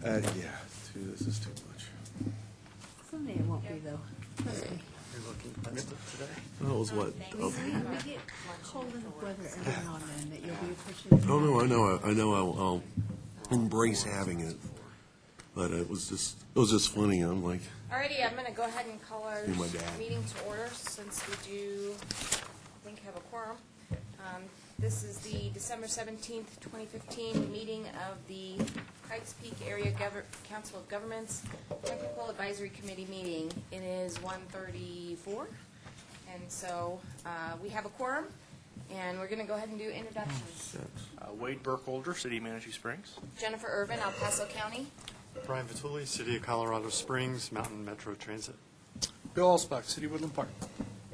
Yeah, this is too much. Someday it won't be, though. Trust me. You're looking festive today. That was what? We get cold enough weather every now and then that you'll be appreciative. Oh no, I know. I'll embrace having it, but it was just funny. I'm like, Alrighty, I'm going to go ahead and call our Be my dad. meeting to order since we do, I think, have a quorum. This is the December 17th, 2015 meeting of the Pikes Peak Area Council of Governments Technical Advisory Committee meeting. It is 1:34, and so we have a quorum, and we're going to go ahead and do introductions. Wade Burkholder, City of Manitou Springs. Jennifer Irvin, El Paso County. Brian Vitulli, City of Colorado Springs, Mountain Metro Transit. Bill Alsbach, City of Woodland Park.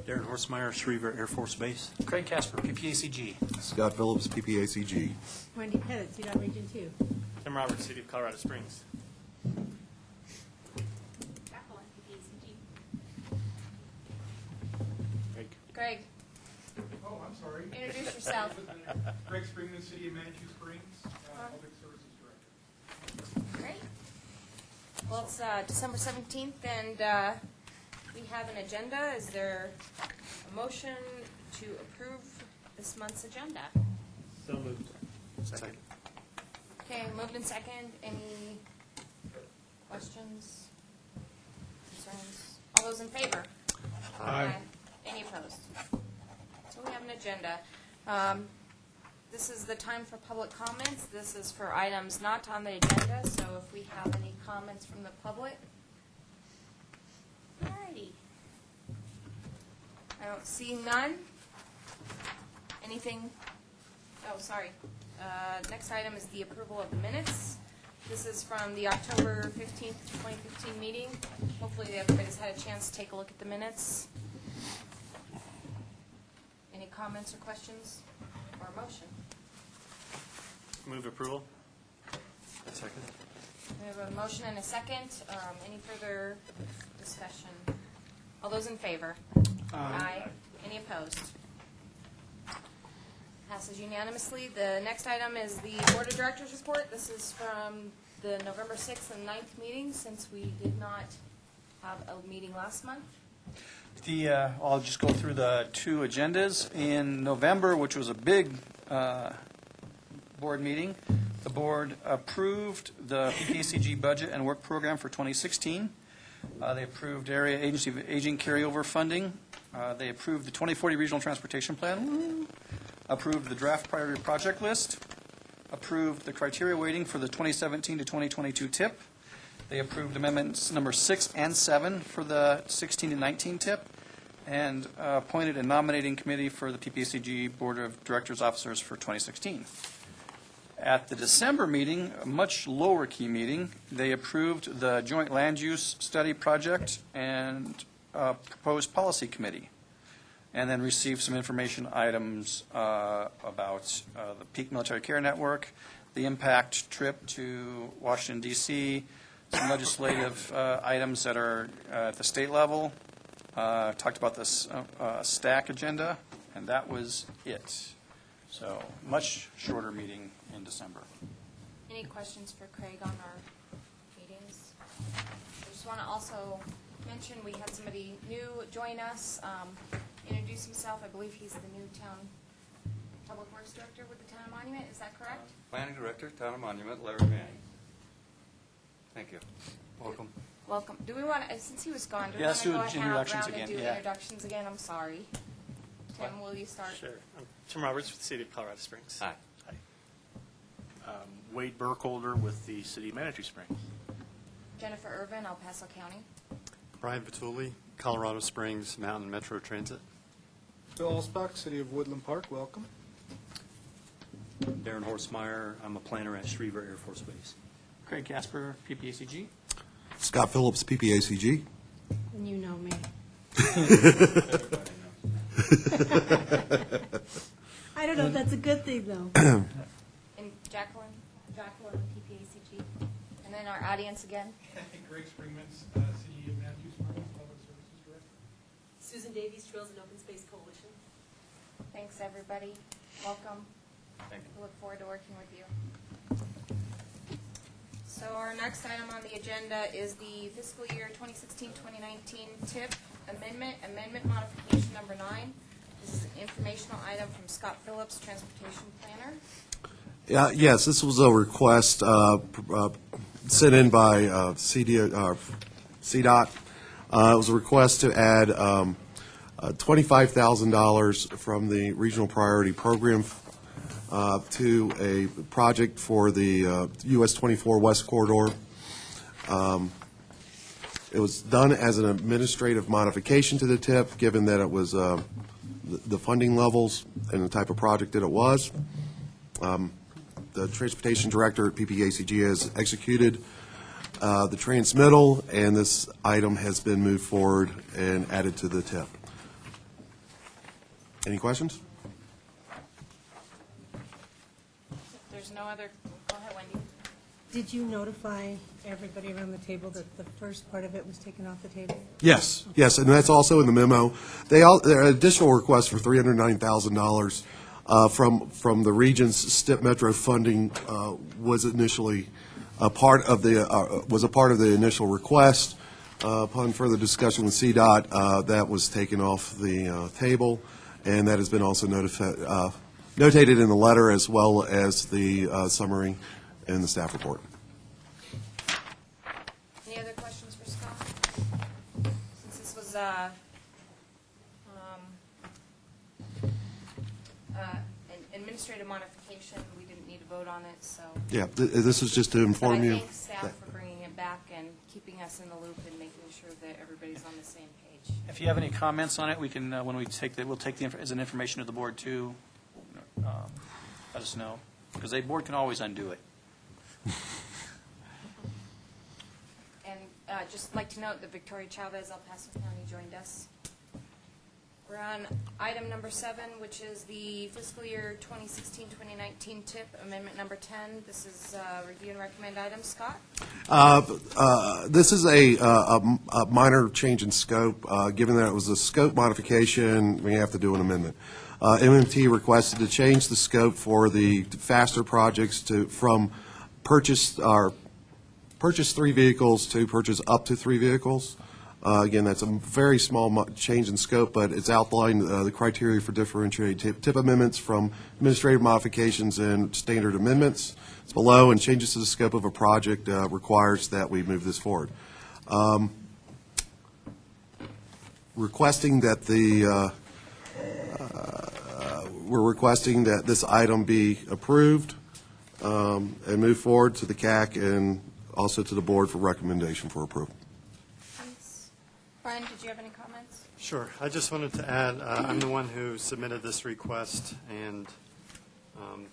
Darren Horstmeyer, Schriever Air Force Base. Craig Casper, PPACG. Scott Phillips, PPACG. Wendy Pettit, CDOT Region 2. Tim Roberts, City of Colorado Springs. Greg, Oh, I'm sorry. introduce yourself. Greg Springman, City of Manitou Springs, Public Services Director. Great. Well, it's December 17th, and we have an agenda. Is there a motion to approve this month's agenda? So moved. Second. Okay, moved in second. Any questions, concerns? All those in favor? Aye. Any opposed? So we have an agenda. This is the time for public comments. This is for items not on the agenda, so if we have any comments from the public. Alrighty. I don't see none. Anything? Oh, sorry. Next item is the approval of the minutes. This is from the October 15th, 2015 meeting. Hopefully everybody's had a chance to take a look at the minutes. Any comments or questions or motion? Move approval. Second. We have a motion and a second. Any further discussion? All those in favor? Aye. Any opposed? Passes unanimously. The next item is the Board of Directors report. This is from the November 6th and 9th meeting, since we did not have a meeting last month. I'll just go through the two agendas. In November, which was a big board meeting, the board approved the PPACG budget and work program for 2016. They approved Area Agency of Aging carryover funding. They approved the 2040 Regional Transportation Plan. Approved the draft priority project list. Approved the criteria weighting for the 2017 to 2022 TIP. They approved amendments number 6 and 7 for the 16 to 19 TIP, and appointed a nominating committee for the PPACG Board of Directors officers for 2016. At the December meeting, a much lower key meeting, they approved the joint land use study project and proposed policy committee, and then received some information items about the Peak Military Care Network, the impact trip to Washington, D.C., some legislative items that are at the state level, talked about this stack agenda, and that was it. So, much shorter meeting in December. Any questions for Craig on our meetings? I just want to also mention we had somebody new join us, introduce himself. I believe he's the new town public works director with the town monument. Is that correct? Planning Director, Town of Monument, Larry Manning. Thank you. Welcome. Welcome. Do we want to, since he was gone, do we Yeah, want let's to do go around introductions and again, do yeah. introductions again? I'm sorry. Tim, will you start? Sure. I'm Tim Roberts with the City of Colorado Springs. Hi. Wade Burkholder with the City of Manitou Springs. Jennifer Irvin, El Paso County. Brian Vitulli, Colorado Springs, Mountain Metro Transit. Bill Alsbach, City of Woodland Park. Welcome. Darren Horstmeyer, I'm a planner at Schriever Air Force Base. Craig Casper, PPACG. Scott Phillips, PPACG. And you know me. I don't know if that's a good thing, though. And Jacqueline, PPACG. And then our audience again. Greg Springman, City of Manitou Springs, Public Services Director. Susan Davies, Trails and Open Space Coalition. Thanks, everybody. Welcome. Thank you. We look forward to working with you. So So our next item on the agenda is the fiscal year 2016-2019 TIP amendment modification number 9. This is an informational item from Scott Phillips, Transportation Planner. Yes, this was a request sent in by CDOT. It was a request to add $25,000 from the Regional Priority Program to a project for the US 24 West Corridor. It was done as an administrative modification to the TIP, given that it was the funding levels and the type of project that it was. The Transportation Director at PPACG has executed the transmittal, and this item has been moved forward and added to the TIP. Any questions? If there's no other, go ahead, Wendy. Did you notify everybody around the table that the first part of it was taken off the table? Yes, yes, and that's also in the memo. There are additional requests for $309,000 from the region's STIP Metro funding was initially a part of the initial request. Upon further discussion with CDOT, that was taken off the table, and that has been also notated in the letter as well as the summary in the staff report. Any other questions for Scott? Since this was an administrative modification, we didn't need to vote on it, so. Yeah, this is just to But inform I you. thank staff for bringing it back and keeping us in the loop and making sure that everybody's on the same page. If you have any comments on it, we can, when we take the, we'll take the, as an information to the board too. Let us know, because the board can always undo it. And just like to note that Victoria Chavez, El Paso County, joined us. We're on item number 7, which is the fiscal year 2016-2019 TIP amendment number 10. This is review and recommend item. Scott? This is a minor change in scope. Given that it was a scope modification, we have to do an amendment. MMT requested to change the scope for the faster projects from purchase 3 vehicles to purchase up to 3 vehicles. Again, that's a very small change in scope, but it's outlined the criteria for differentiated TIP amendments from administrative modifications and standard amendments. It's below, and changes to the scope of a project requires that we move this forward. We're requesting that this item be approved and move forward to the CAC and also to the board for recommendation for approval. Thanks. Brian, did you have any comments? Sure. I just wanted to add, I'm the one who submitted this request, and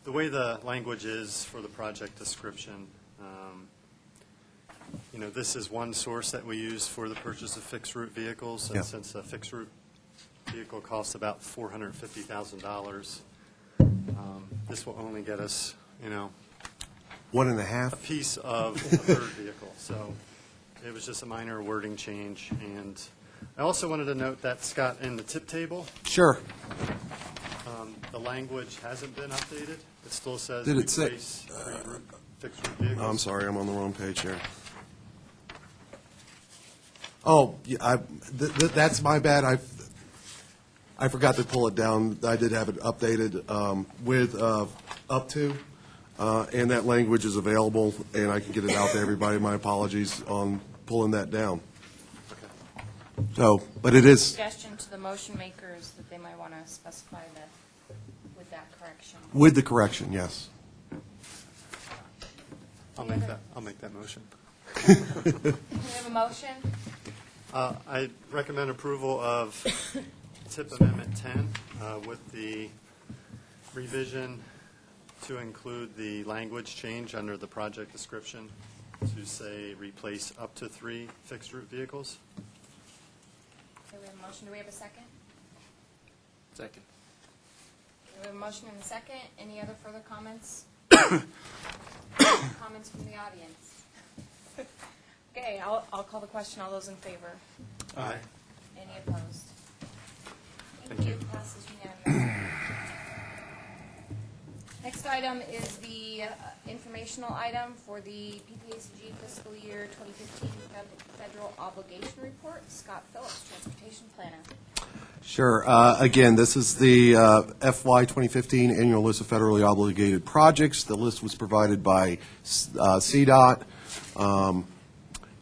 the way the language is for the project description, this is one source that we use for the purchase of fixed-route vehicles, and Yeah. since a fixed-route vehicle costs about $450,000, this will only get us, 1.5. a piece of a third vehicle. So it was just a minor wording change. And I also wanted to note that, Scott, in the tip table, Sure. the language hasn't been updated. It still says Did it say- replace fixed route vehicles. I'm sorry, I'm on the wrong page here. Oh, yeah, that's my bad. I forgot to pull it down. I did have it updated with up to, and that language is available, and I can get it out to everybody. My apologies on pulling that down. So, but it is, Suggestion to the motion makers that they might want to specify that with that correction. with the correction, yes. I'll make that motion. Do we have a motion? I recommend approval of TIP Amendment 10 with the revision to include the language change under the project description to say replace up to 3 fixed-route vehicles. Okay, we have a motion. Do we have a second? Second. We have a motion and a second. Any other further comments? Comments from the audience? Okay, I'll call the question. All those in favor? Aye. Any opposed? Thank you. Passes unanimously. Next item is the informational item for the PPACG fiscal year 2015 federal obligation report. Scott Phillips, Transportation Planner. Sure. Again, this is the FY 2015 annual list of federally obligated projects. The list was provided by CDOT.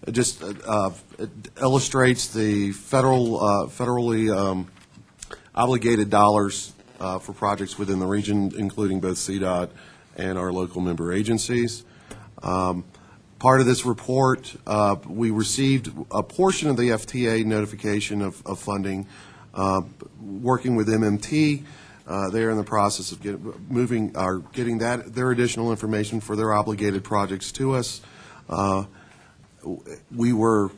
It just it illustrates the federally obligated dollars for projects within the region, including both CDOT and our local member agencies. Part of this report, we received a portion of the FTA notification of funding. Working with MMT, they're in the process of getting their additional information for their obligated projects to us. We were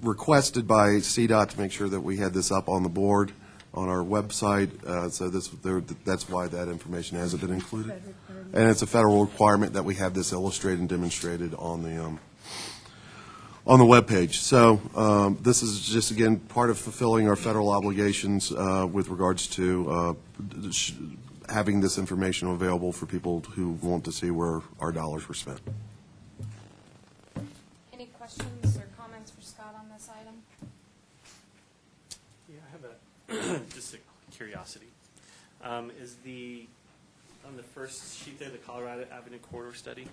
requested by CDOT to make sure that we had this up on the board on our website, so that's why that information hasn't been included. And it's a federal requirement that we have this illustrated and demonstrated on the webpage. So this is just, again, part of fulfilling our federal obligations with regards to having this information available for people who want to see where our dollars were spent. Any questions or comments for Scott on this item? Yeah, I have just a curiosity. Is on the first sheet there, the Colorado Avenue Corridor Study,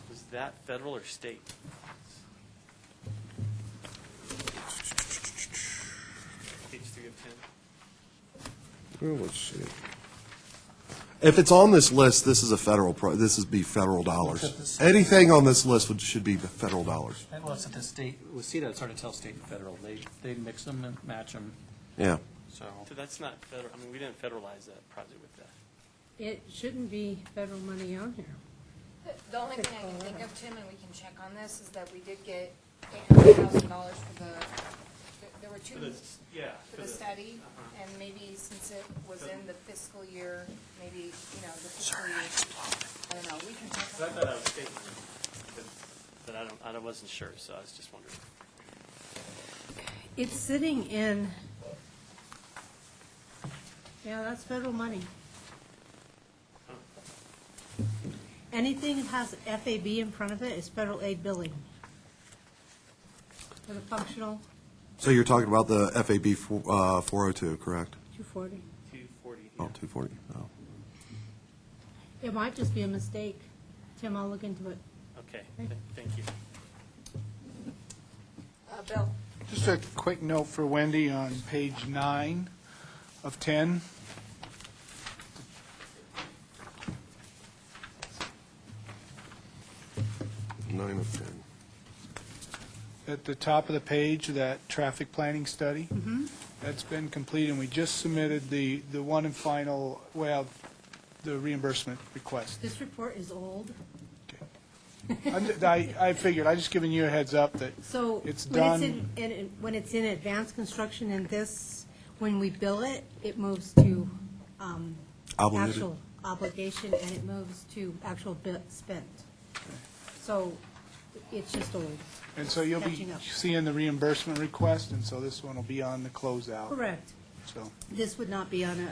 was that federal or state? Page 3 of 10. Well, let's see. If it's on this list, this is a federal, this would be federal dollars. Anything on this list should be federal dollars. Well, it's at the state, with CDOT, it's hard to tell state and federal. They mix them and match them, Yeah. So that's not federal, I mean, we didn't federalize that project with that. It shouldn't be federal money on here. The only thing I can think of, Tim, and we can check on this, is that we did get $800,000 for there were two, For the study, and maybe since it was in the fiscal year, maybe, the fiscal year, I don't know, we can check I on thought that. that was state, but I wasn't sure, so I was just wondering. It's sitting in, that's federal money. Anything that has FAB in front of it is federal aid billing. For the functional, So you're talking about the FAB 402, correct? 240. 240. Oh, 240. Oh. It might just be a mistake. Tim, I'll look into it. Okay, thank you. Bill? Just a quick note for Wendy on page 9 of 10. Nine of 10. At the top of the page, that traffic planning study, that's been completed, and we just submitted the one and final, the reimbursement request. This report is old. I figured, I just giving you a heads up that So it's when done. when it's in advanced construction and this, when we bill it, it moves to Obligated. actual obligation and it moves to actual spent. So it's just old. And so you'll be catching up. seeing the reimbursement request, and so this one will be on the closeout. Correct. So, This would not be on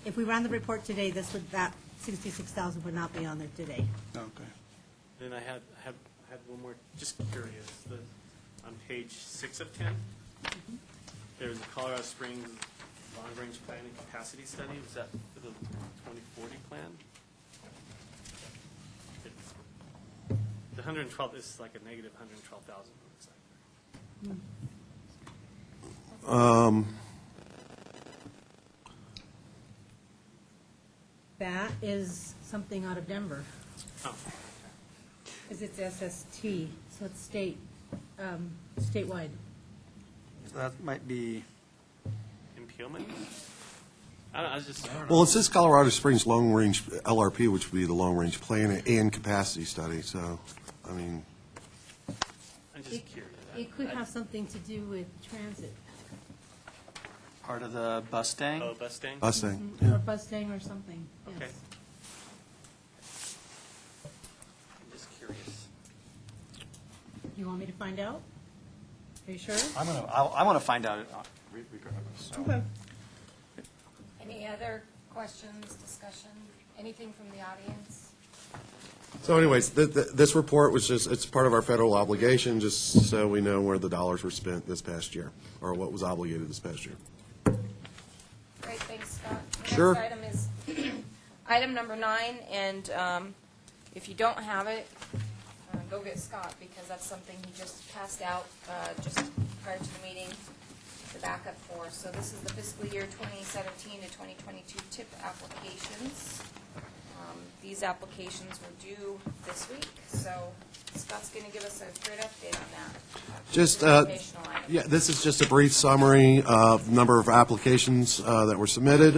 if we ran the report today, that 66,000 would not be on there today. okay. Then I had one more, just curious, on page 6 of 10, there's a Colorado Springs long-range planning capacity study. Was that for the 2040 plan? The 112 is like a negative 112,000. That is something out of Denver, Oh, because it's SST, so it's statewide. so that might be, impalement? I don't know, I was just, Well, it says Colorado Springs Long Range LRP, which would be the Long Range Plan and Capacity Study, so, I mean, I'm just curious. It could have something to do with transit, part of the Mustang. Oh, Mustang? Mustang, or yeah. Mustang or something, Okay. yes. I'm just curious. You want me to find out? Are you sure? I want to find out regardless. So. Okay. Any other questions, discussion, anything from the audience? So anyways, this report was just, it's part of our federal obligation, just so we know where the dollars were spent this past year, or what was obligated this past year. Great, thanks, Scott. The Sure. next item is item number 9, and if you don't have it, go get Scott, because that's something he just passed out just prior to the meeting, the backup for. So this is the fiscal year 2017 to 2022 TIP applications. These applications were due this week, so Scott's going to give us a great update on that. Just, Informational item. yeah, this is just a brief summary of number of applications that were submitted.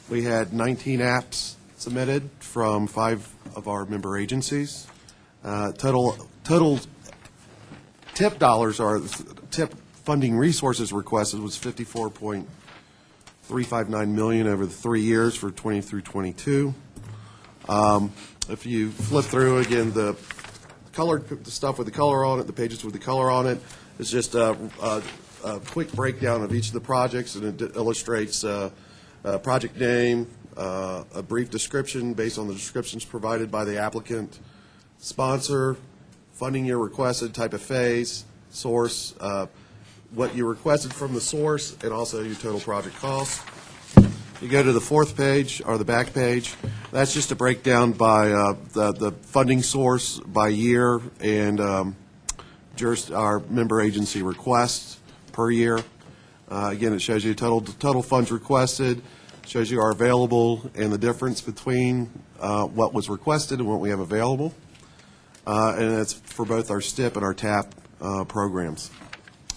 We had 19 apps submitted from 5 of our member agencies. Total TIP dollars, or TIP funding resources requested, was $54.359 million over the 3 years for 20 through 22. If you flip through again, the colored stuff with the color on it, the pages with the color on it, is just a quick breakdown of each of the projects, and it illustrates project name, a brief description based on the descriptions provided by the applicant, sponsor, funding year requested, type of phase, source, what you requested from the source, and also your total project cost. You go to the 4th page, or the back page, that's just a breakdown by the funding source by year and our member agency requests per year. Again, it shows you total funds requested, shows you are available, and the difference between what was requested and what we have available. And it's for both our STIP and our TAP programs.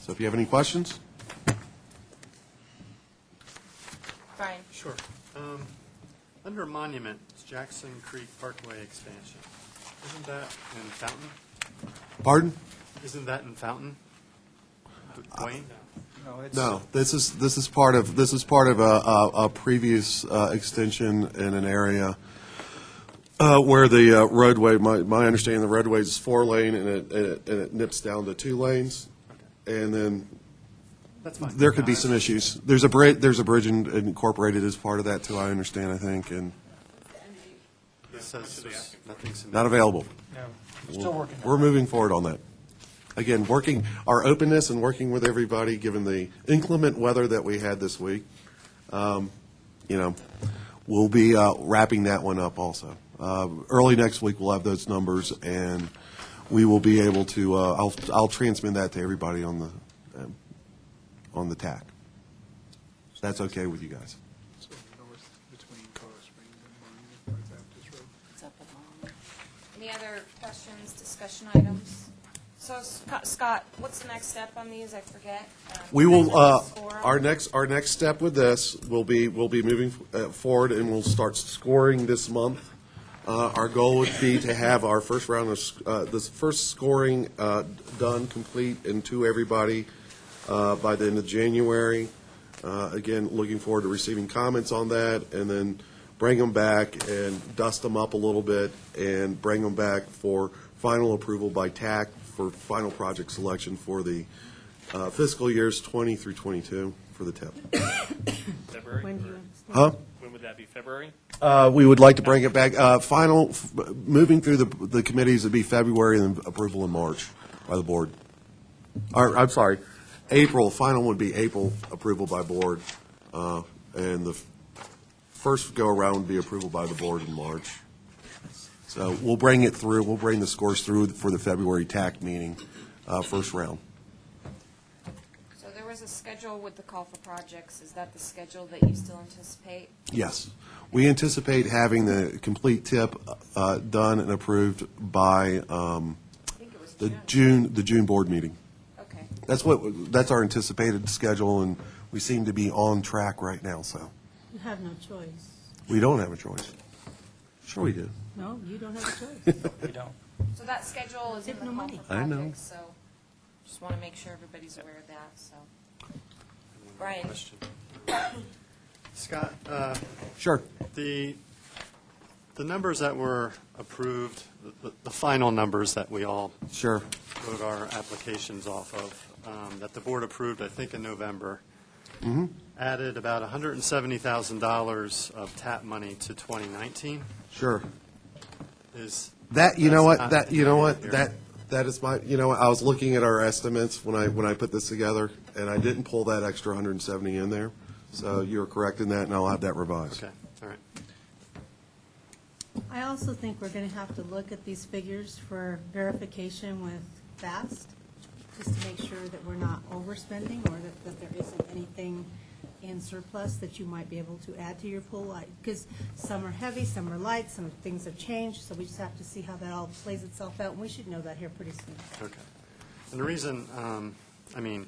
So if you have any questions? Brian? Sure. Under monument, it's Jackson Creek Parkway expansion. Isn't that in Fountain? Pardon? Isn't that in Fountain? Wayne? No, it's. No, this is part of a previous extension in an area where the roadway, my understanding, the roadway is 4-lane and it nips down to 2 lanes, and then That's fine. there could be some issues. There's a bridge incorporated as part of that too, I understand, I think, and It says there's nothing submitted. not available. No, still working. We're moving forward on that. Again, our openness and working with everybody, given the inclement weather that we had this week, we'll be wrapping that one up also. Early next week, we'll have those numbers, and we will be able to, I'll transmit that to everybody on the TAC. That's okay with you guys? So north between Colorado Springs and Monument, North Baptist Road. It's up along. Any other questions, discussion items? So Scott, what's the next step on these? I forget. We will, Score 'em? our next step with this will be, we'll be moving forward, and we'll start scoring this month. Our goal would be to have our first round of, this first scoring done, complete, and to everybody by the end of January. Again, looking forward to receiving comments on that, and then bring them back and dust them up a little bit, and bring them back for final approval by TAC for final project selection for the fiscal years 20 through 22 for the TIP. February? When do you understand? Huh? When would that be, February? We would like to bring it back, moving through the committees would be February, and then approval in March by the board. I'm sorry, April, final would be April approval by board, and the first go-around would be approval by the board in March. So we'll bring it through, we'll bring the scores through for the February TAC meeting, first round. So there was a schedule with the call for projects. Is that the schedule that you still anticipate? Yes. We anticipate having the complete TIP done and approved by I think it was the June. June board meeting. Okay. That's our anticipated schedule, and we seem to be on track right now, so You have no choice. we don't have a choice. Sure we do. No, you don't have a choice. We don't. So that schedule is in Take the no call money. for I know. projects, so just want to make sure everybody's aware of that, so. Brian? Question. Scott, Sure. the numbers that were approved, the final numbers that we all Sure. wrote our applications off of, that the board approved, I think, in November. added about $170,000 of TAP money to 2019. Sure. Is That, you know that's what, not that, you know what, here. that is my, you know, what, I was looking at our estimates when I put this together, and I didn't pull that extra 170 in there. So you're correct in that, and I'll have that revised. Okay, all right. I also think we're going to have to look at these figures for verification with FAST, just to make sure that we're not overspending or that there isn't anything in surplus that you might be able to add to your pool. Because some are heavy, some are light, some things have changed, so we just have to see how that all plays itself out, and we should know that here pretty soon. Okay. And the reason, I mean,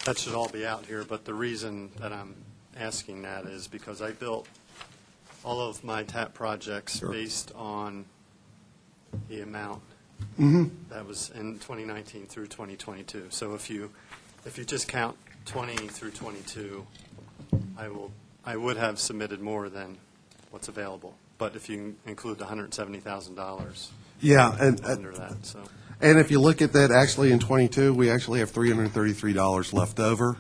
that should all be out here, but the reason that I'm asking that is because I built all of my TAP projects Sure. based on the amount that was in 2019 through 2022. So if you just count 20 through 22, I would have submitted more than what's available. But if you include the $170,000 Yeah, and under that, so. And if you look at that, actually in '22, we actually have $333 left over.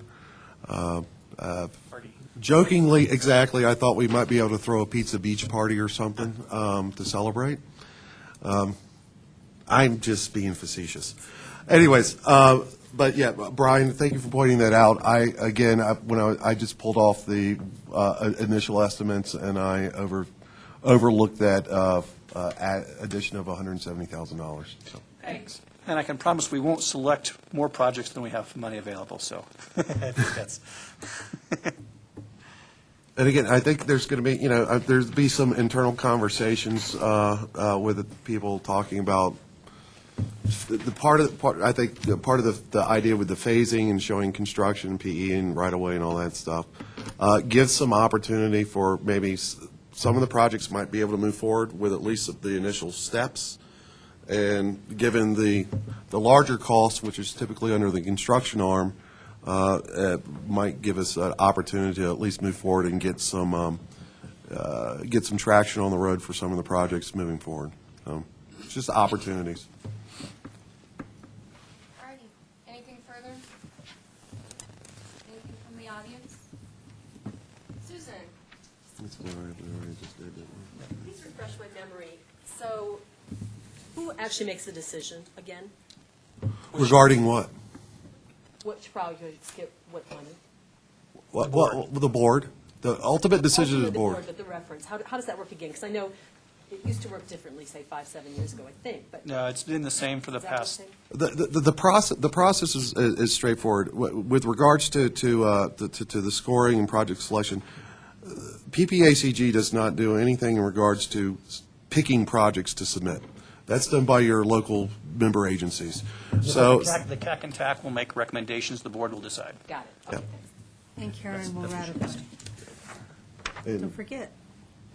Jokingly, exactly, I thought we might be able to throw a pizza beach party or something to celebrate. I'm just being facetious. Anyways, but yeah, Brian, thank you for pointing that out. I just pulled off the initial estimates, and I overlooked that addition of $170,000. So. Thanks. And I can promise we won't select more projects than we have money available, so I think that's. And again, I think there's going to be, there's be some internal conversations with the people talking about I think the part of the idea with the phasing and showing construction, PE, and right away and all that stuff gives some opportunity for maybe some of the projects might be able to move forward with at least the initial steps. And given the larger cost, which is typically under the construction arm, might give us an opportunity to at least move forward and get some traction on the road for some of the projects moving forward. It's just opportunities. Alrighty, anything further? Anything from the audience? Susan? Please refresh my memory. So who actually makes the decision again? Regarding what? Which projects get what money? What the board? The ultimate decision is Ultimately the board. But the reference, how does that work again? Because I know it used to work differently, say, 5-7 years ago, I think, but. No, it's been the same for the Is that the past. same? The process is straightforward. With regards to the scoring and project selection, PPACG does not do anything in regards to picking projects to submit. That's done by your local member agencies. So, The CAC and TAC will make recommendations, the board will decide. Got it. Yeah. Okay, thanks. And Karen will That's what ratify. and- Don't forget.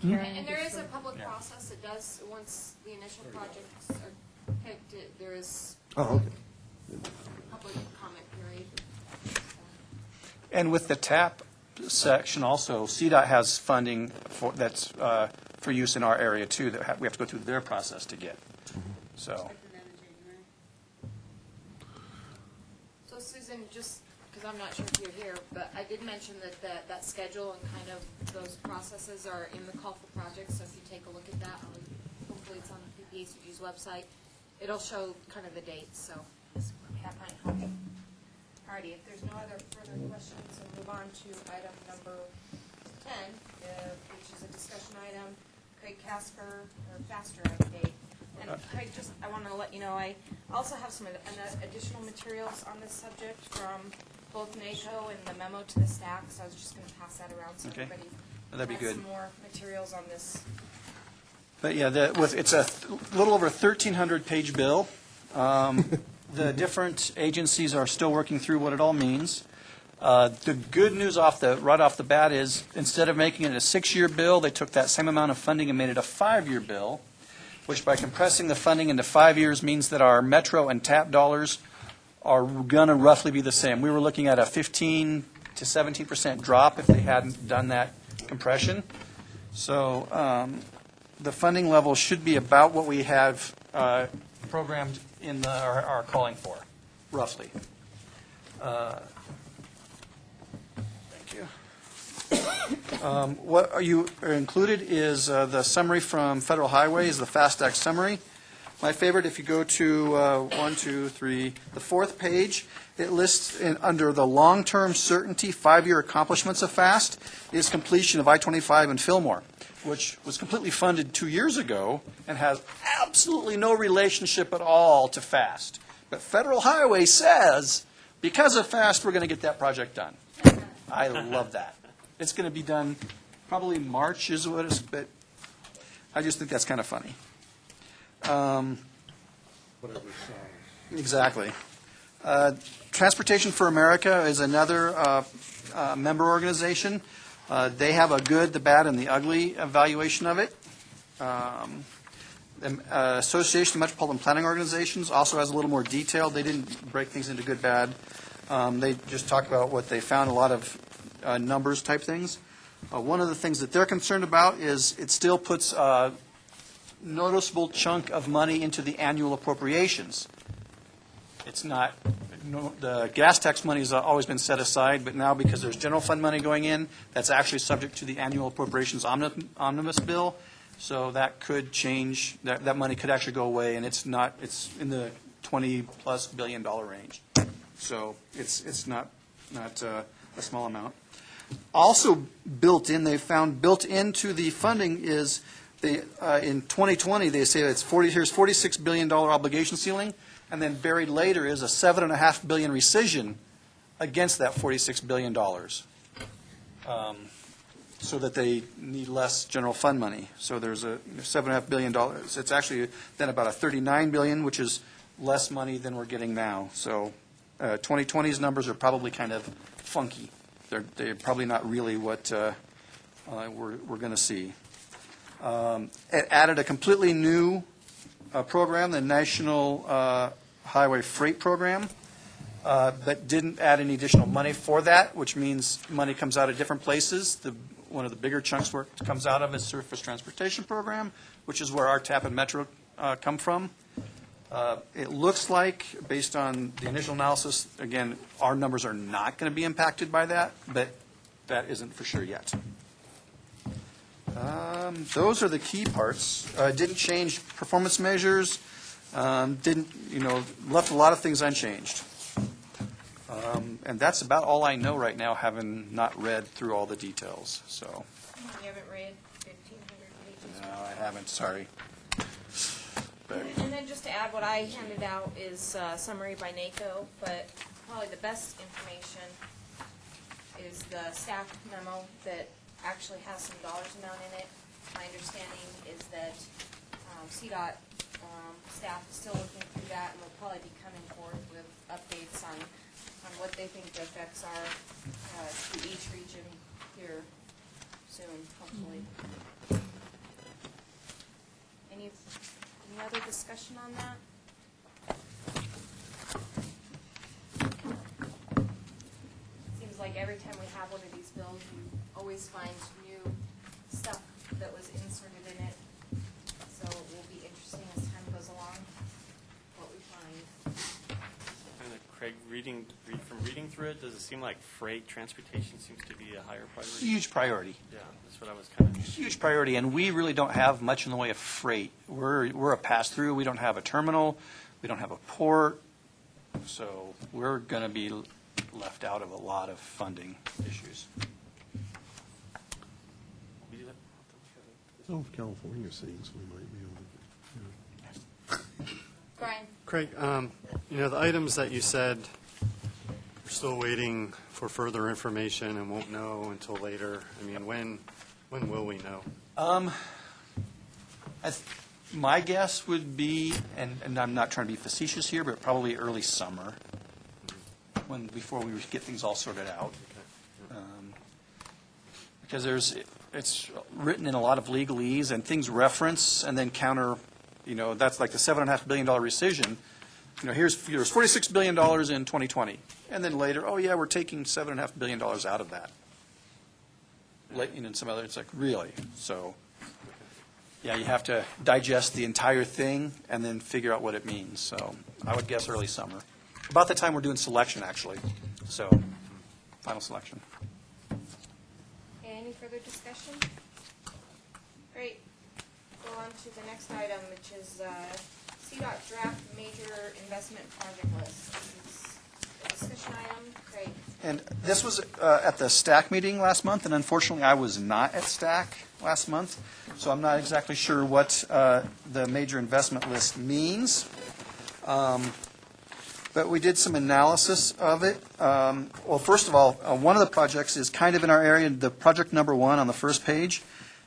Hmm? Karen And there is a gets public process that does, once the initial projects are picked, there is oh, okay. public comment period. And with the TAP section also, CDOT has funding that's for use in our area too, that we have to go through their process to get. So, So Susan, just, because I'm not sure if you're here, but I did mention that schedule and kind of those processes are in the call for projects, so if you take a look at that, hopefully it's on the PPACG's website, it'll show kind of the dates, so this might help. Alrighty, if there's no other further questions, we'll move on to item number 10, which is a discussion item, Craig Casper, or Faster update. And Craig, just, I want to let you know, I also have some additional materials on this subject from both NACO and the memo to the staff, so I was just going to pass that around so Okay. everybody that'd be has good. some more materials on this. But yeah, it's a little over 1,300-page bill. The different agencies are still working through what it all means. The good news right off the bat is, instead of making it a 6-year bill, they took that same amount of funding and made it a 5-year bill, which by compressing the funding into 5 years means that our Metro and TAP dollars are going to roughly be the same. We were looking at a 15 to 17% drop if they hadn't done that compression. So the funding level should be about what we have programmed in our calling for, roughly. What are you are included is the summary from Federal Highways, the FAST Act summary. My favorite, if you go to the fourth page, it lists under the long-term certainty 5-year accomplishments of FAST is completion of I-25 in Fillmore, which was completely funded 2 years ago and has absolutely no relationship at all to FAST. But Federal Highway says, because of FAST, we're going to get that project done. I love that. It's going to be done probably March is what it's, but I just think that's kind of funny. Exactly. Transportation for America is another member organization. They have a good, the bad, and the ugly evaluation of it. The Association of Metropolitan Planning Organizations also has a little more detail. They didn't break things into good, bad. They just talk about what they found, a lot of numbers type things. One of the things that they're concerned about is it still puts a noticeable chunk of money into the annual appropriations. It's not, the gas tax money has always been set aside, but now because there's general fund money going in, that's actually subject to the annual appropriations omnibus bill. So that could change, that money could actually go away, and it's not, it's in the $20+ billion range. So it's not a small amount. Also built in, they found built into the funding is, in 2020, they say here's $46 billion obligation ceiling, and then buried later is a $7.5 billion rescission against that $46 billion. So that they need less general fund money. So there's a $7.5 billion. It's actually then about a $39 billion, which is less money than we're getting now. So 2020's numbers are probably kind of funky. They're probably not really what we're going to see. It added a completely new program, the National Highway Freight Program, but didn't add any additional money for that, which means money comes out of different places. One of the bigger chunks where it comes out of is Surface Transportation Program, which is where our TAP and Metro come from. It looks like, based on the initial analysis, again, our numbers are not going to be impacted by that, but that isn't for sure yet. Those are the key parts. Didn't change performance measures. Left a lot of things unchanged. And that's about all I know right now, having not read through all the details. So. You haven't read 1,500 pages? No, I haven't. Sorry. But, And then just to add, what I handed out is a summary by NACO, but probably the best information is the staff memo that actually has some dollars amount in it. My understanding is that CDOT staff is still looking through that and will probably be coming forth with updates on what they think the effects are to each region here soon, hopefully. Any other discussion on that? Seems like every time we have one of these bills, you always find new stuff that was inserted in it. So it will be interesting as time goes along what we find. And Craig, from reading through it, does it seem like freight transportation seems to be a higher priority? huge priority. Yeah, that's what I was kind of. Huge priority, and we really don't have much in the way of freight. We're a pass-through. We don't have a terminal. We don't have a port. So we're going to be left out of a lot of funding issues. We do that. Oh, if California sees, we might be able to. Brian? Craig, the items that you said we're still waiting for further information and won't know until later. I mean, when will we know? My guess would be, and I'm not trying to be facetious here, but probably early summer, before we get things all sorted out. Because it's written in a lot of legalese, and things reference and then counter. That's like the $7.5 billion rescission. Here's $46 billion in 2020, and then later, oh yeah, we're taking $7.5 billion out of that. And some other, it's like, really? So, yeah, you have to digest the entire thing and then figure out what it means. So I would guess early summer. About the time we're doing selection, actually. So, final selection. And Any further discussion? Great. Go on to the next item, which is CDOT draft major investment project list. This is a discussion item. Great. And this was at the STAC meeting last month, and unfortunately, I was not at STAC last month, so I'm not exactly sure what the major investment list means. But we did some analysis of it. Well, first of all, one of the projects is kind of in our area, the project number 1 on the first page.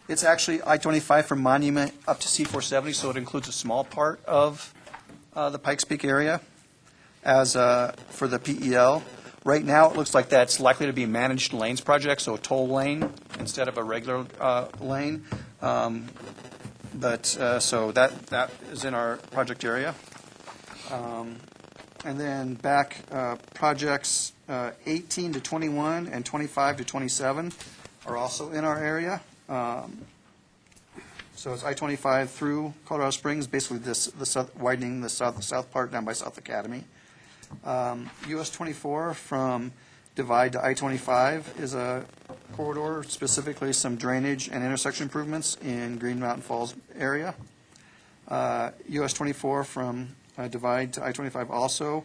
It's actually I-25 from Monument up to C-470, so it includes a small part of the Pikes Peak area as for the PEL. Right now, it looks like that's likely to be a managed lanes project, so a toll lane instead of a regular lane. So that is in our project area. And then back projects 18 to 21 and 25 to 27 are also in our area. So it's I-25 through Colorado Springs, basically widening the south part down by South Academy. US 24 from Divide to I-25 is a corridor, specifically some drainage and intersection improvements in Green Mountain Falls area. US 24 from Divide to I-25 also,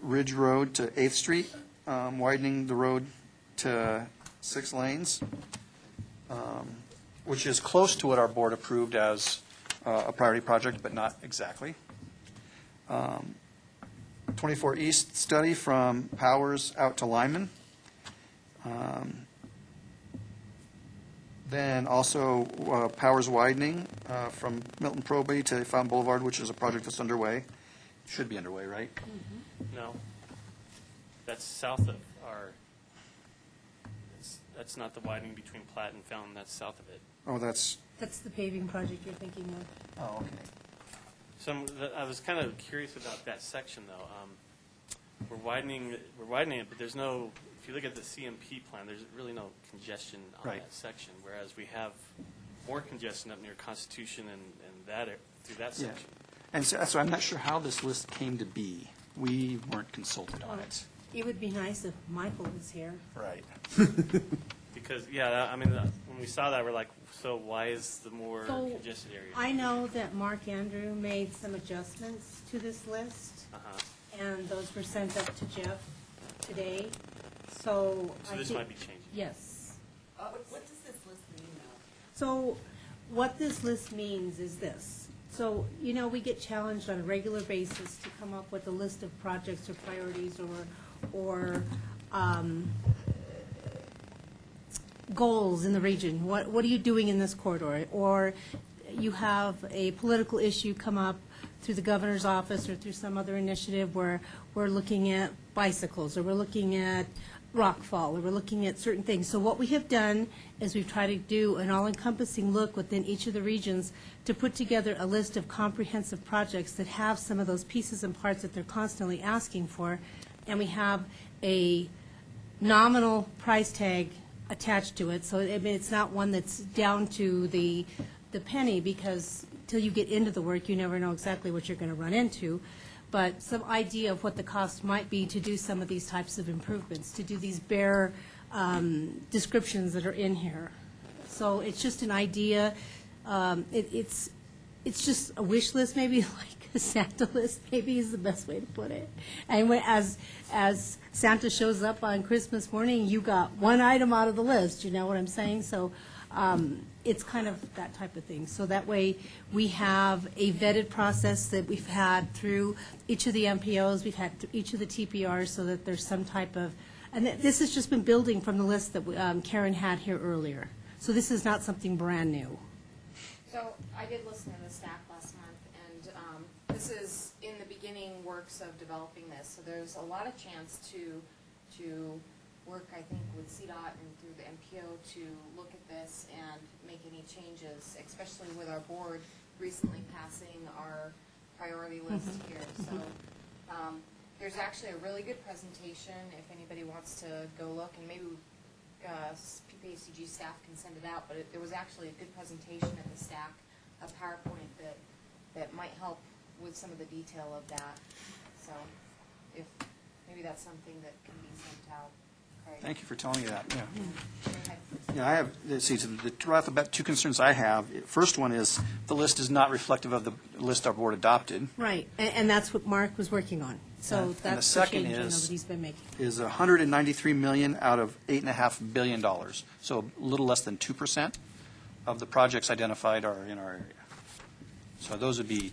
Ridge Road to 8th Street, widening the road to 6 lanes, which is close to what our board approved as a priority project, but not exactly. 24 East study from Powers out to Lyman. Then also Powers widening from Milton Proby to Fountain Boulevard, which is a project that's underway. Should be underway, right? No. That's south of our, that's not the widening between Platte and Fountain, that's south of it. Oh, that's, That's the paving project you're thinking of. oh, okay. So I was kind of curious about that section, though. We're widening it, but there's no, if you look at the CMP plan, there's really no congestion on Right. that section, whereas we have more congestion up near Constitution and that, through that Yeah. section. And so I'm not sure how this list came to be. We weren't consulted on it. It would be nice if Michael was here. Right. Because, yeah, I mean, when we saw that, we're like, so why is the more So, congested area? I know that Mark Andrew made some adjustments to this list, Uh-huh. and those were sent up to Jeff today, so I So this think- might be changing. Yes. What does this list mean, though? So what this list means is this. So, you know, we get challenged on a regular basis to come up with a list of projects or priorities or goals in the region. What are you doing in this corridor? Or you have a political issue come up through the governor's office or through some other initiative where we're looking at bicycles, or we're looking at rockfall, or we're looking at certain things. So what we have done is we've tried to do an all-encompassing look within each of the regions to put together a list of comprehensive projects that have some of those pieces and parts that they're constantly asking for, and we have a nominal price tag attached to it. So, I mean, it's not one that's down to the penny, because till you get into the work, you never know exactly what you're going to run into. But some idea of what the cost might be to do some of these types of improvements, to do these bare descriptions that are in here. So it's just an idea. It's just a wish list, maybe, like a Santa list, maybe is the best way to put it. And as Santa shows up on Christmas morning, you got one item out of the list, you know what I'm saying? So it's kind of that type of thing. So that way, we have a vetted process that we've had through each of the MPOs, we've had through each of the TPRs, so that there's some type of, and this has just been building from the list that Karen had here earlier. So this is not something brand new. So I did listen to the staff last month, and this is in the beginning works of developing this. So there's a lot of chance to work, I think, with CDOT and through the MPO to look at this and make any changes, especially with our board recently passing our priority list here. So there's actually a really good presentation if anybody wants to go look, and maybe PPACG staff can send it out, but there was actually a good presentation at the stack, a PowerPoint that might help with some of the detail of that. So if maybe that's something that can be sent out. Craig. Thank you for telling me that, yeah. Go ahead. Yeah, I have, let's see, so right off the bat, two concerns I have. First one is, the list is not reflective of the list our board adopted, Right, and that's what Mark was working on. So And the that's the second change I know is- that he's been making. is $193 million out of $8.5 billion. So a little less than 2% of the projects identified are in our area. So those would be,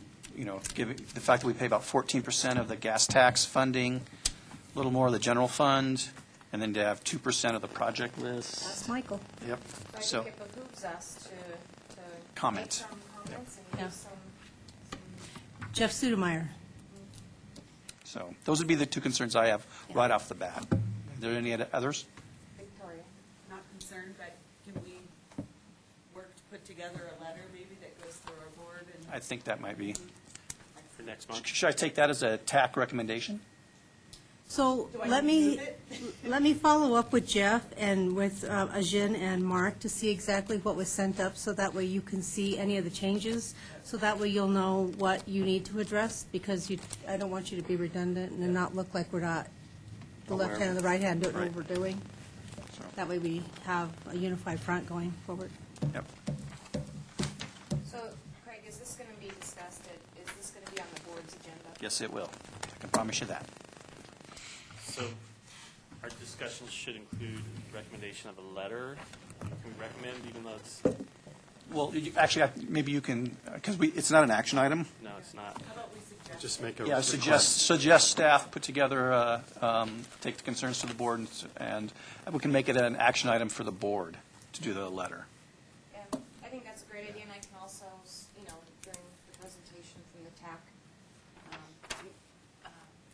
given the fact that we pay about 14% of the gas tax funding, a little more of the general fund, and then to have 2% of the project list. That's Michael. Yep. So I So, think it behooves us to Comment. make some comments and Yeah. give some Jeff Sudemeyer. so those would be the two concerns I have right off the bat. Are there any others? Victoria. Not concerned, but can we work to put together a letter maybe that goes through our board and? I think that might be. For next month. Should I take that as a TAC recommendation? So Do I let need me, to move let me follow up with Jeff and with Ajin and Mark to see exactly what was sent up, so that way you can see any of the changes, so that way you'll know what you need to address, because I don't want you to be redundant and then not look like we're not, the left hand and the right hand doing what Right. we're doing. So, That way we have a unified front going forward. yep. So, Craig, is this going to be discussed, is this going to be on the board's agenda? Yes, it will. I can promise you that. So our discussion should include recommendation of a letter. Can we recommend, even though it's, Well, actually, maybe you can, because it's not an action item. no, it's not. How about we suggest? Just make a Yeah, request. suggest staff put together, take the concerns to the board, and we can make it an action item for the board to do the letter. And I think that's a great idea, and I can also, during the presentation from the TAC,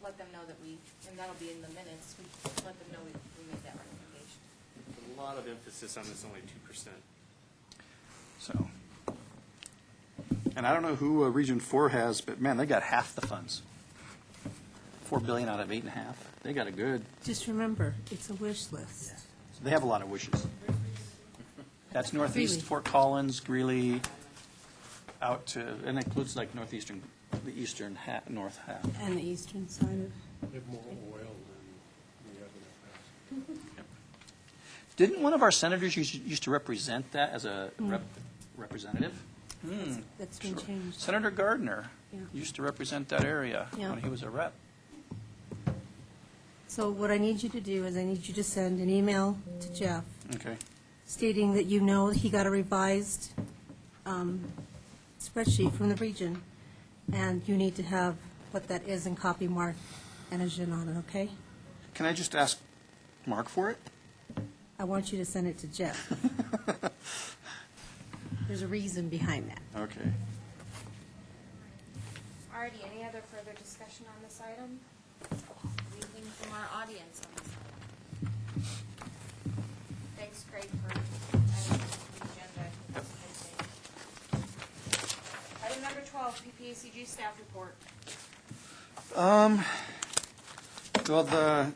let them know that and that'll be in the minutes, we let them know we made that recommendation. A lot of emphasis on this, only 2%. So, and I don't know who Region 4 has, but man, they got half the funds. $4 billion out of 8.5. They got a good, Just remember, it's a wish list. so they have a lot of wishes. That's northeast, Greeley. Fort Collins, Greeley, out to, and it includes like northeastern, the eastern half, north half. And the eastern side of, We have more oil than we have in the past. Didn't one of our senators used to represent that as a representative? that's been changed. Senator Gardner Yeah. used to represent that area Yeah. when he was a rep. So what I need you to do is I need you to send an email to Jeff Okay. stating that you know he got a revised spreadsheet from the region, and you need to have what that is and copy Mark and Ajin on it, okay? Can I just ask Mark for it? I want you to send it to Jeff. There's a reason behind that. Okay. Alrighty, any other further discussion on this item? Anything from our audience on this item? Thanks, Craig, for adding this to the agenda. I think that's a good thing. Item number 12, PPACG staff report. Well,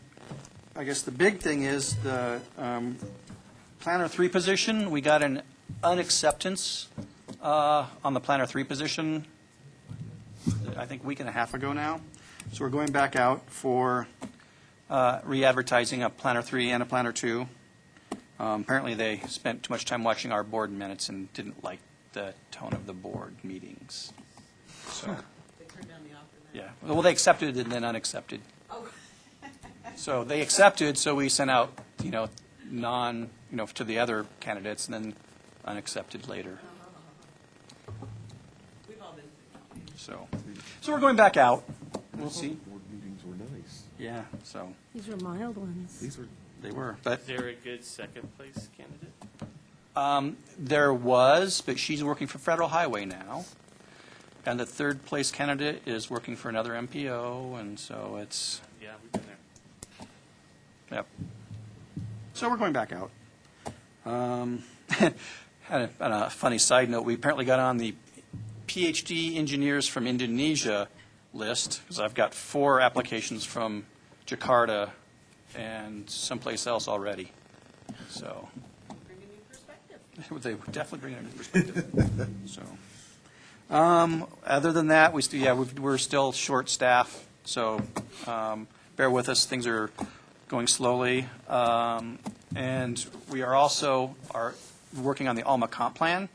I guess the big thing is the Planner 3 position. We got an unacceptance on the Planner 3 position, I think a week and a half ago now. So we're going back out for re-advertising a Planner 3 and a Planner 2. Apparently, they spent too much time watching our board minutes and didn't like the tone of the board meetings. So, They turned down the offer then? yeah. Well, they accepted and then unaccepted. Oh, So they accepted, so we sent out, to the other candidates, and then unaccepted later. we've all been thinking. So we're going back out. We'll see. Board meetings were nice. Yeah, so These are mild ones. These were, they were. But Is there a good second place candidate? there was, but she's working for Federal Highway now. And the third place candidate is working for another MPO, and so it's, Yeah, we've been there. yep. So we're going back out. On a funny side note, we apparently got on the PhD engineers from Indonesia list, because I've got 4 applications from Jakarta and someplace else already. So Bring a new perspective. they would definitely bring a new perspective. So, other than that, we're still short staff. So bear with us. Things are going slowly. And we are also working on the Alma comp plan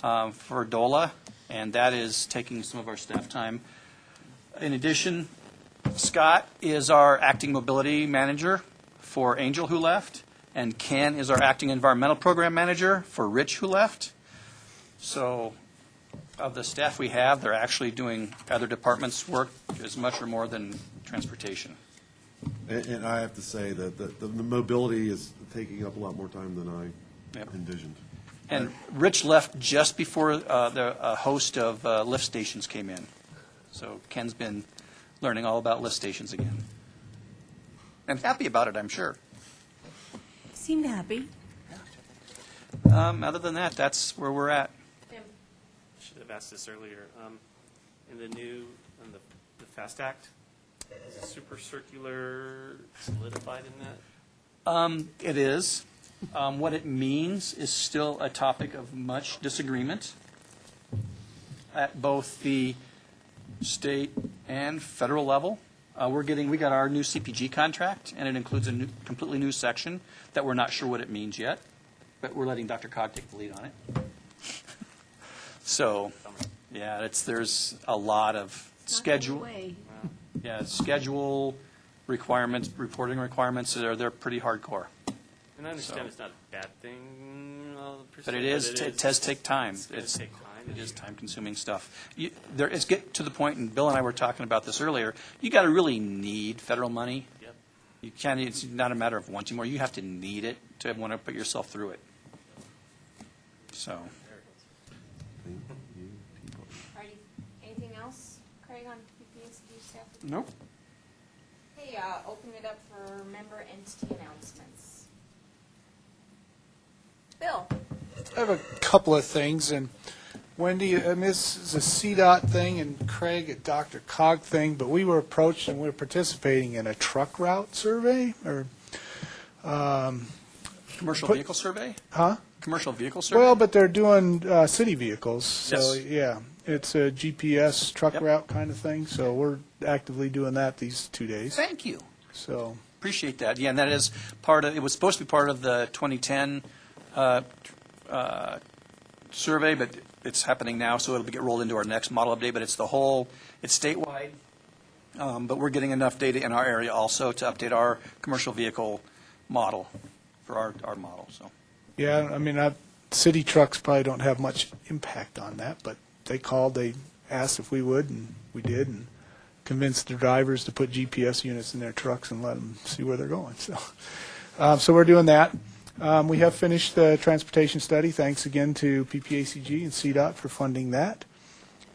for DOLA, and that is taking some of our staff time. In addition, Scott is our acting mobility manager for Angel, who left, and Ken is our acting environmental program manager for Rich, who left. So of the staff we have, they're actually doing other departments' work as much or more than transportation. And I have to say that the mobility is taking up a lot more time than I Yep. envisioned. And Rich left just before the host of lift stations came in. So Ken's been learning all about lift stations again. And happy about it, I'm sure. Seemed happy. Other than that, that's where we're at. Tim? Should have asked this earlier. In the FAST Act, is the super circular solidified in that? It is. What it means is still a topic of much disagreement at both the state and federal level. We got our new CPG contract, and it includes a completely new section that we're not sure what it means yet, but we're letting Dr. Cog take the lead on it. So, yeah, there's a lot of schedule requirements, reporting requirements. They're pretty hardcore. And I understand it's not a bad thing, per se, But it does take time. It's going to take time. It is time-consuming stuff. It's get to the point, and Bill and I were talking about this earlier, you got to really need federal money. Yep. You can't, it's not a matter of wanting more. You have to need it to want to put yourself through it. So, Alrighty. Anything else, Craig, on PPACG staff? nope. Hey, open it up for member entity announcements. Bill? I have a couple of things, and Wendy, and this is a CDOT thing, and Craig, a Dr. Cog thing, but we were approached and we were participating in a truck route survey, or, Commercial Put- vehicle survey? huh? Commercial vehicle survey? Well, but they're doing city vehicles, so, Yes. yeah. It's a GPS truck Yep. route kind of thing, so we're actively doing that these 2 days, Thank you. so. Appreciate that. Yeah, and that is it was supposed to be part of the 2010 survey, but it's happening now, so it'll get rolled into our next model update, but it's statewide. But we're getting enough data in our area also to update our commercial vehicle model for our model, so. Yeah, I mean, city trucks probably don't have much impact on that, but they called, they asked if we would, and we did, and convinced the drivers to put GPS units in their trucks and let them see where they're going. So we're doing that. We have finished the transportation study. Thanks again to PPACG and CDOT for funding that.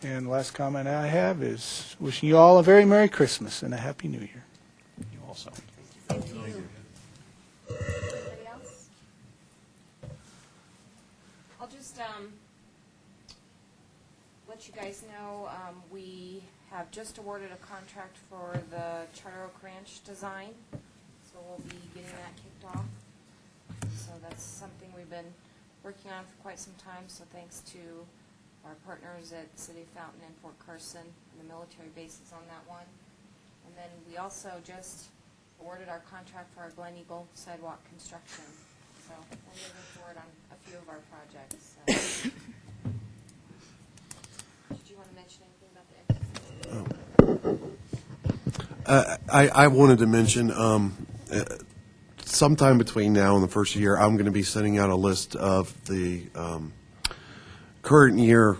And the last comment I have is wishing you all a very Merry Christmas and a Happy New Year. You also. Thank you. Anybody else? I'll just let you guys know, we have just awarded a contract for the Charter Oak Ranch design, so we'll be getting that kicked off. So that's something we've been working on for quite some time, so thanks to our partners at City of Fountain and Fort Carson and the military bases on that one. And then we also just awarded our contract for our Glen Eagle sidewalk construction. So we're moving forward on a few of our projects. So. Did you want to mention anything about the I wanted to mention, sometime between now and the first year, I'm going to be sending out a list of the current year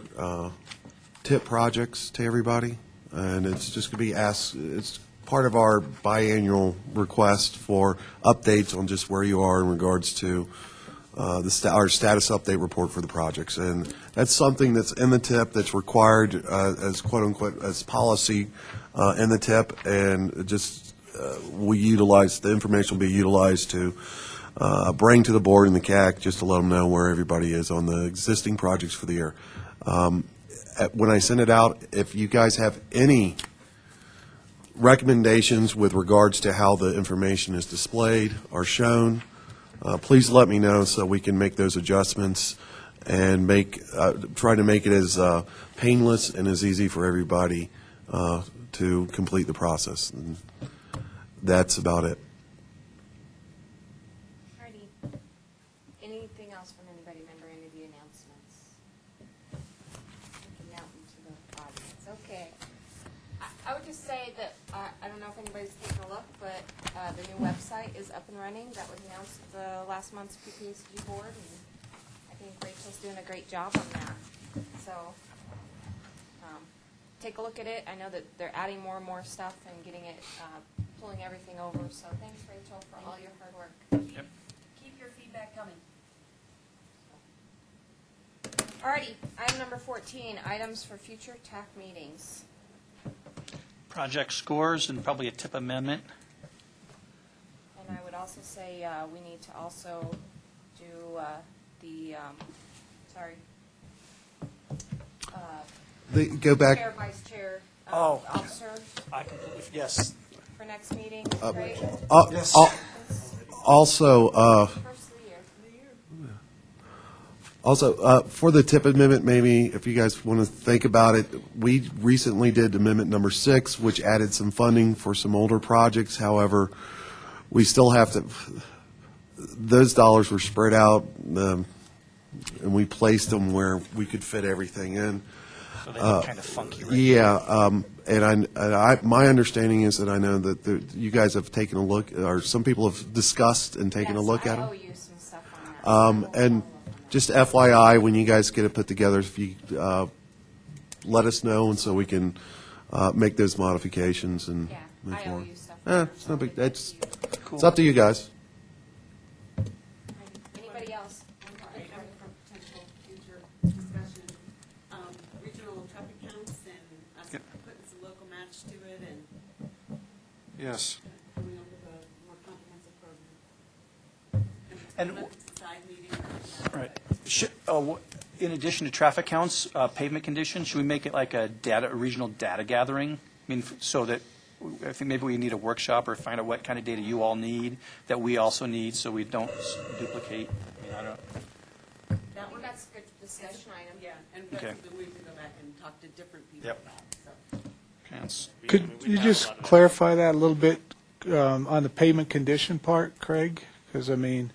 TIP projects to everybody, and it's just going to be it's part of our biannual request for updates on just where you are in regards to our status update report for the projects. And that's something that's in the TIP that's required as quote-unquote as policy in the TIP, and just the information will be utilized to bring to the board and the CAC just to let them know where everybody is on the existing projects for the year. When I send it out, if you guys have any recommendations with regards to how the information is displayed or shown, please let me know so we can make those adjustments and try to make it as painless and as easy for everybody to complete the process. And that's about it. The new website is up and running. That was announced at the last month's PPACG board, and I think Rachel's doing a great job on that. So, take a look at it. I know that they're adding more and more stuff and getting it, pulling everything over. So thanks, Rachel, for all your hard work. Keep your feedback coming. Alrighty, item number 14, items for future TAC meetings. Project scores and probably a tip amendment. And I would also say we need to also do Go back. chair, vice chair, Oh. officer Yes. for next meeting, right? Also, First of the year. Also, for the tip amendment, maybe if you guys want to think about it, we recently did amendment number 6, which added some funding for some older projects. However, we still have to, those dollars were spread out, and we placed them where we could fit everything in. So they look kind of funky, right? Yeah, my understanding is that I know that you guys have taken a look, or some people have discussed and taken a look at Yes, I them. owe you some stuff on that. And just FYI, when you guys get it put together, if you let us know, and so we can make those modifications and Yeah, move I owe forward. you stuff. It's no big. It's Cool. up to you guys. Anybody else? Item for potential future discussion, regional traffic counts and us Yep. putting some local match to it and Yes. coming up with a more comprehensive program. And- If it's a side meeting or Right. In addition to traffic counts, pavement conditions, should we make it like a regional data gathering? I mean, so that, I think maybe we need a workshop or find out what kind of data you all need that we also need, so we don't duplicate. I mean, I don't, I think that's a good discussion item. Yeah, and Okay. that's something we have to go back and talk to different people. Yep. So. counts. Could you just clarify that a little bit on the pavement condition part, Craig? Because, I mean,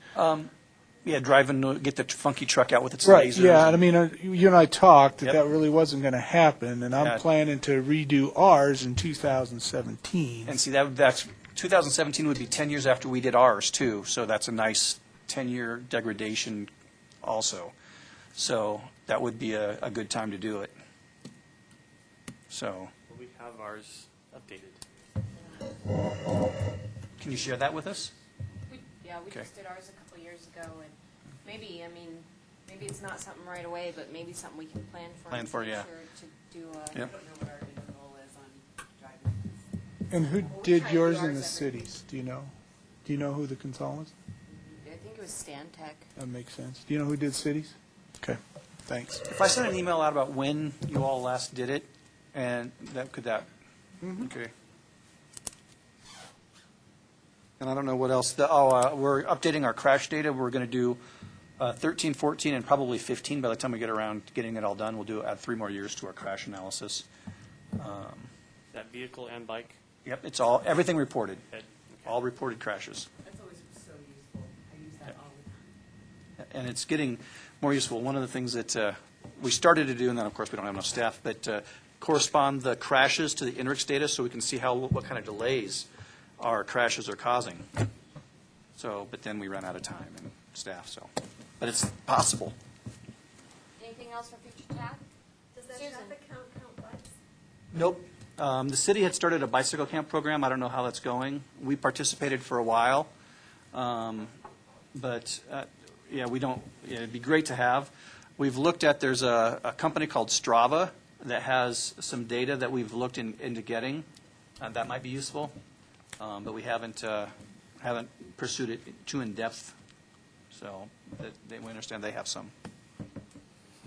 Yeah, get the funky truck out with its right, lasers. yeah, and I mean, you and I talked that Yep. that really wasn't going to happen, and Yeah. I'm planning to redo ours in 2017. And see, that's, 2017 would be 10 years after we did ours, too, so that's a nice 10-year degradation also. So that would be a good time to do it. So, Well, we have ours updated. can you share that with us? Yeah, we Okay. just did ours a couple of years ago, and maybe, I mean, maybe it's not something right away, but maybe something we can plan for. Plan in the for, yeah. future To do a. Yep. I don't know what our interval is on driving. And who Well, we did try to do yours in ours the every- cities? Do you know? Do you know who the consultant is? I think it was Stan Tech. That makes sense. Do you know who did cities? Okay, thanks. If I send an email out about when you all last did it, and could that, okay. And I don't know what else, we're updating our crash data, we're going to do 13, 14, and probably 15. By the time we get around to getting it all done, we'll add 3 more years to our crash analysis. That vehicle and bike? Yep, it's all, everything reported, Okay. all reported crashes. That's always so useful. I use that all the time. And it's getting more useful. One of the things that we started to do, and then of course we don't have enough staff, but correspond the crashes to the INRIX data so we can see what kind of delays our crashes are causing. So, but then we run out of time and staff, so. But it's possible. Anything else for future TAC? Does that Susan? traffic count bikes? Nope. The city had started a bicycle camp program. I don't know how that's going. We participated for a while. But, yeah, we don't, yeah, it'd be great to have. We've looked at, there's a company called Strava that has some data that we've looked into getting. That might be useful. But we haven't pursued it too in-depth. So we understand they have some.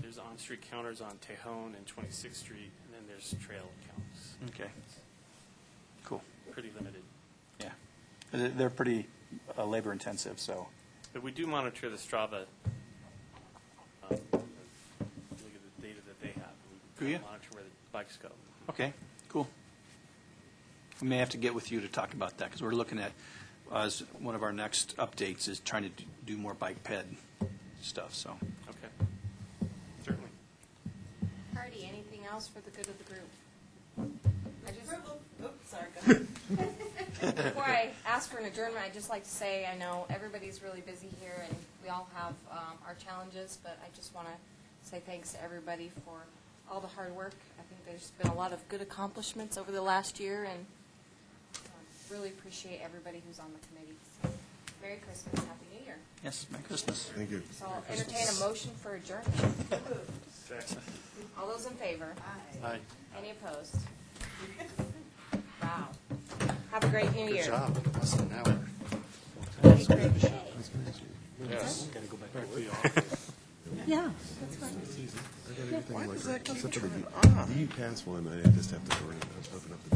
There's on-street counters on Tejon and 26th Street, and then there's trail counts. Okay. Cool. Pretty limited. Yeah. They're pretty labor-intensive, so. But we do monitor the Strava, look at the data that they have. Do We you? monitor where the bikes go. Okay, cool. We may have to get with you to talk about that, because we're looking at, as one of our next updates is trying to do more bike ped stuff, so. Okay. Certainly. Hardy, anything else for the good of the group? I just, Approval. Oops, sorry, go ahead. before I ask for an adjournment, I'd just like to say, I know everybody's really busy here, and we all have our challenges, but I just want to say thanks to everybody for all the hard work. I think there's been a lot of good accomplishments over the last year, and really appreciate everybody who's on the committee. So, Merry Christmas, Happy New Year. Yes, Merry Christmas. Thank you. So I'll entertain a motion for adjournment. All those in favor? Aye. Any opposed? Wow. Have a great New Year. Good job. Less than an hour. Yes. Yeah. I got everything like that, except for the UCAS one, I just have to open up the